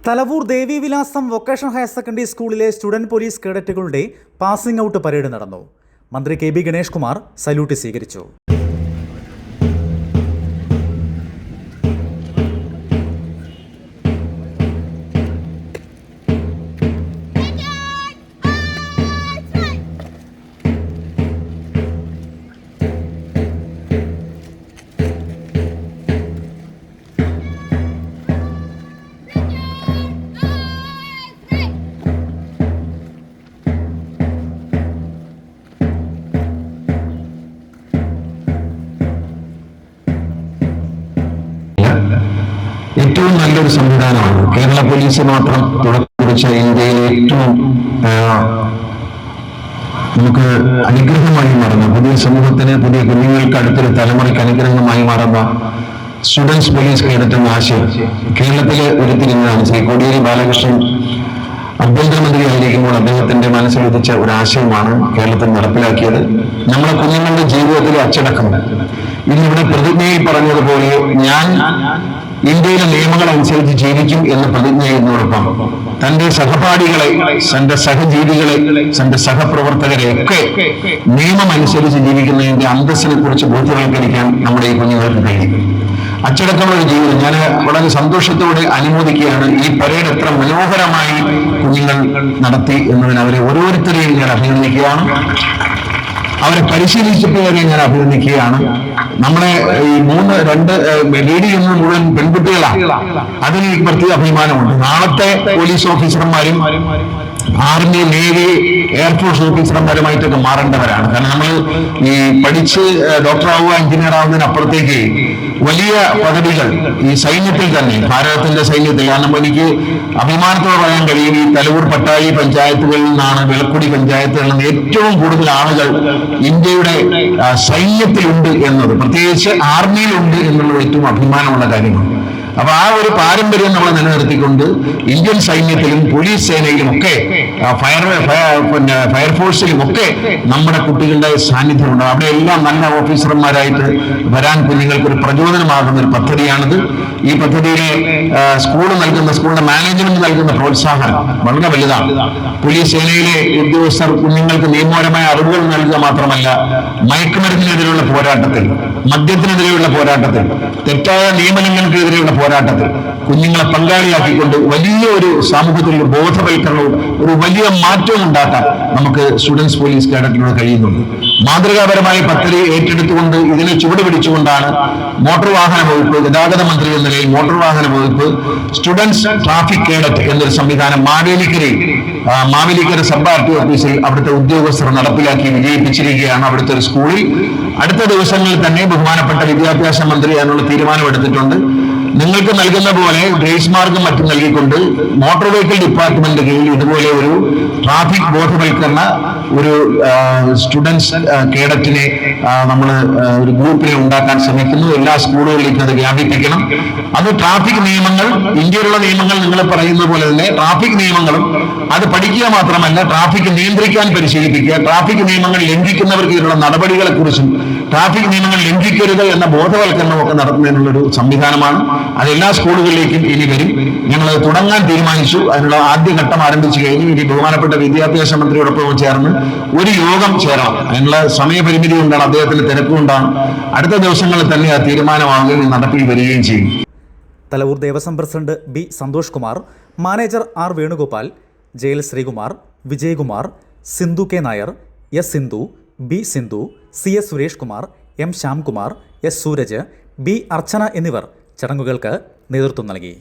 Thalavoor Devivilasam vocational higher secondary സ്കൂളിലെ student police കേഡറ്റുകളുടെ passing out parade നടന്നു. മന്ത്രി കെ.ബി. ഗണേഷ് കുമാർ സല്യൂട്ട് സ്വീകരിച്ചു. ഏറ്റവും നല്ലൊരു സംവിധാനമാണ്. കേരള പോലീസ് മാത്രം തുടക്കം കുറിച്ച ഇന്ത്യയിലെ ഏറ്റവും നമുക്ക് അനുഗ്രഹമായി മാറുന്ന, പുതിയ സമൂഹത്തിന്, പുതിയ കുഞ്ഞുങ്ങൾക്ക്, അടുത്തൊരു തലമുറയ്ക്ക് അനുഗ്രഹമായി മാറുന്ന സ്റ്റുഡൻസ് പോലീസ് കേഡറ്റ് എന്ന ആശയം കേരളത്തിലെ ഉരുത്തിരിഞ്ഞതാണ്. ശ്രീ കോടിയേരി ബാലകൃഷ്ണൻ ആഭ്യന്തരമന്ത്രിയായിരിക്കുമ്പോൾ അദ്ദേഹത്തിന്റെ മനസ്സിലുദിച്ച ഒരു ആശയമാണ് കേരളത്തിൽ നടപ്പിലാക്കിയത്. നമ്മളെ കുഞ്ഞുങ്ങളുടെ ജീവിതത്തിലെ അച്ചടക്കം ഇന്നിവിടെ പ്രതിജ്ഞയിൽ പറഞ്ഞതുപോലെ ഞാൻ ഇന്ത്യയിലെ നിയമങ്ങൾ അനുസരിച്ച് ജീവിക്കും എന്ന് പ്രതിജ്ഞ ചെയ്യുന്നതോടൊപ്പം തന്റെ സഹപാഠികളെ, തന്റെ സഹജീവികളെ, തന്റെ സഹപ്രവർത്തകരെ ഒക്കെ നിയമം അനുസരിച്ച് ജീവിക്കുന്നതിന്റെ അന്തസ്സിനെ കുറിച്ച് ബോധ്യവൽക്കരിക്കാൻ നമ്മുടെ ഈ കുഞ്ഞുങ്ങൾക്ക് കഴിയും. അച്ചടക്കമുള്ള ജീവിതം ഞാൻ വളരെ സന്തോഷത്തോടെ അനുമോദിക്കുകയാണ്. ഈ പരേഡ് എത്ര മനോഹരമായി കുഞ്ഞുങ്ങൾ നടത്തി എന്നതിന് അവരെ ഓരോരുത്തരെയും ഞാൻ അഭിനന്ദിക്കുകയാണ്. അവരെ പരിശീലിച്ചവരെ ഞാൻ അഭിനന്ദിക്കുകയാണ്. നമ്മളെ ഈ രണ്ട് ലീഡ് ചെയ്യുന്നത് മുഴുവൻ പെൺകുട്ടികളാണ്. അതിന് എനിക്ക് പ്രത്യേക അഭിമാനമുണ്ട്. നാളത്തെ പോലീസ് ഓഫീസർമാരും ആർമി, നേവി, എയർഫോഴ്സ് ഓഫീസർമാരുമായിട്ടൊക്കെ മാറേണ്ടവരാണ്. കാരണം നമ്മൾ ഈ പഠിച്ച് ഡോക്ടറാവുക, എഞ്ചിനീയർ ആവുന്നതിനപ്പുറത്തേക്ക് വലിയ പദവികൾ ഈ സൈന്യത്തിൽ തന്നെ, ഭാരതത്തിന്റെ സൈന്യത്തിൽ, കാരണം എനിക്ക് അഭിമാനത്തോടെ പറയാൻ കഴിയും, ഈ തലവൂർ പട്ടാഴി പഞ്ചായത്തുകളിൽ നിന്നാണ്, വിളക്കുടി പഞ്ചായത്തുകളിൽ നിന്ന് ഏറ്റവും കൂടുതൽ ആളുകൾ ഇന്ത്യയുടെ സൈന്യത്തിലുണ്ട് എന്നത്, പ്രത്യേകിച്ച് ആർമിയിലുണ്ട് എന്നുള്ളത് ഏറ്റവും അഭിമാനമുള്ള കാര്യമാണ്. അപ്പൊ ആ ഒരു പാരമ്പര്യം നമ്മൾ നിലനിർത്തിക്കൊണ്ട് ഇന്ത്യൻ സൈന്യത്തിലും പോലീസ് സേനയിലും ഒക്കെ ഫയർഫോഴ്സിലും ഒക്കെ നമ്മുടെ കുട്ടികളുടെ സാന്നിധ്യമുണ്ട്. അവിടെ എല്ലാം നല്ല ഓഫീസർമാരായിട്ട് വരാൻ കുഞ്ഞുങ്ങൾക്ക് ഒരു പ്രചോദനമാകുന്ന ഒരു പദ്ധതിയാണിത്. ഈ പദ്ധതിയിലെ സ്കൂളിന്റെ മാനേജ്മെന്റ് നൽകുന്ന പ്രോത്സാഹനം വളരെ വലുതാണ്. പോലീസ് സേനയിലെ ഉദ്യോഗസ്ഥർ കുഞ്ഞുങ്ങൾക്ക് നിയമപരമായ അറിവുകൾ നൽകുക മാത്രമല്ല, മയക്കുമരുന്നിനെതിരെയുള്ള പോരാട്ടത്തിൽ, മദ്യത്തിനെതിരെയുള്ള പോരാട്ടത്തിൽ, തെറ്റായ നിയമനങ്ങൾക്കെതിരെയുള്ള പോരാട്ടത്തിൽ കുഞ്ഞുങ്ങളെ പങ്കാളിയാക്കിക്കൊണ്ട് വലിയ ഒരു സാമൂഹ്യത്തിലുള്ള ബോധവൽക്കരണവും ഒരു വലിയ മാറ്റവും ഉണ്ടാക്കാൻ നമുക്ക് സ്റ്റുഡൻസ് പോലീസ് കേഡറ്റിലൂടെ കഴിയുന്നുണ്ട്. മാതൃകാപരമായ പദ്ധതി ഏറ്റെടുത്തുകൊണ്ട് ഇതിനെ ചുവട് പിടിച്ചുകൊണ്ടാണ് മോട്ടോർ വാഹന വകുപ്പ്, ഗതാഗത മന്ത്രി എന്ന നിലയിൽ മോട്ടോർ വാഹന വകുപ്പ് സ്റ്റുഡൻസ് ട്രാഫിക് കേഡറ്റ് എന്നൊരു സംവിധാനം മാവേലിക്കര സബ് ആർ ടി ഓഫീസിൽ അവിടുത്തെ ഉദ്യോഗസ്ഥർ നടപ്പിലാക്കി വിജയിപ്പിച്ചിരിക്കുകയാണ്. അവിടുത്തെ ഒരു സ്കൂളിൽ അടുത്ത ദിവസങ്ങളിൽ തന്നെ ബഹുമാനപ്പെട്ട വിദ്യാഭ്യാസ മന്ത്രി അതിനുള്ള തീരുമാനമെടുത്തിട്ടുണ്ട്. നിങ്ങൾക്ക് നൽകുന്ന പോലെ ഗ്രേസ് മാർക്കും മറ്റും നൽകിക്കൊണ്ട് മോട്ടോർ വെഹിക്കിൾ ഡിപ്പാർട്ട്മെന്റ് കീഴിൽ ഇതുപോലെ ഒരു ട്രാഫിക് ബോധവൽക്കരണ ഒരു സ്റ്റുഡൻസ് കേഡറ്റിനെ നമ്മൾ ഒരു ഗ്രൂപ്പിനെ ഉണ്ടാക്കാൻ ശ്രമിക്കുന്നു. എല്ലാ സ്കൂളുകളിലേക്കും അത് വ്യാപിപ്പിക്കണം. അത് ട്രാഫിക് നിയമങ്ങൾ, ഇന്ത്യയിലുള്ള നിയമങ്ങൾ നിങ്ങൾ പറയുന്ന പോലെ തന്നെ ട്രാഫിക് നിയമങ്ങളും അത് പഠിക്കുക മാത്രമല്ല, ട്രാഫിക് നിയന്ത്രിക്കാൻ പരിശീലിപ്പിക്കുക, ട്രാഫിക് നിയമങ്ങൾ ലംഘിക്കുന്നവർക്ക് ഇതിനുള്ള നടപടികളെ കുറിച്ചും ട്രാഫിക് നിയമങ്ങൾ ലംഘിക്കരുത് എന്ന ബോധവൽക്കരണമൊക്കെ നടത്തുന്നതിനുള്ളൊരു സംവിധാനമാണ്. അത് എല്ലാ സ്കൂളുകളിലേക്കും ഇനി വരും. ഞങ്ങൾ തുടങ്ങാൻ തീരുമാനിച്ചു. അതിനുള്ള ആദ്യഘട്ടം ആരംഭിച്ചു കഴിഞ്ഞു. ഇനി ബഹുമാനപ്പെട്ട വിദ്യാഭ്യാസ മന്ത്രിയോടൊപ്പം ചേർന്ന് ഒരു യോഗം ചേരണം. അതിനുള്ള സമയപരിമിതി കൊണ്ടാണ്, അദ്ദേഹത്തിന്റെ തിരക്കുകൊണ്ടാണ്. അടുത്ത ദിവസങ്ങളിൽ തന്നെ ആ തീരുമാനമാവുകയും നടപ്പിൽ വരികയും ചെയ്യും. Thalavoor Devaswom president B Santhosh Kumar, manager R Venugopal, Jayil Sreekumar, Vijayakumar, Sindhu K Nair, S Sindhu, B Sindhu, C S Suresh Kumar, M Shyamkumar, S Sooraj, B Archana എന്നിവർ ചടങ്ങുകൾക്ക് നേതൃത്വം നൽകി.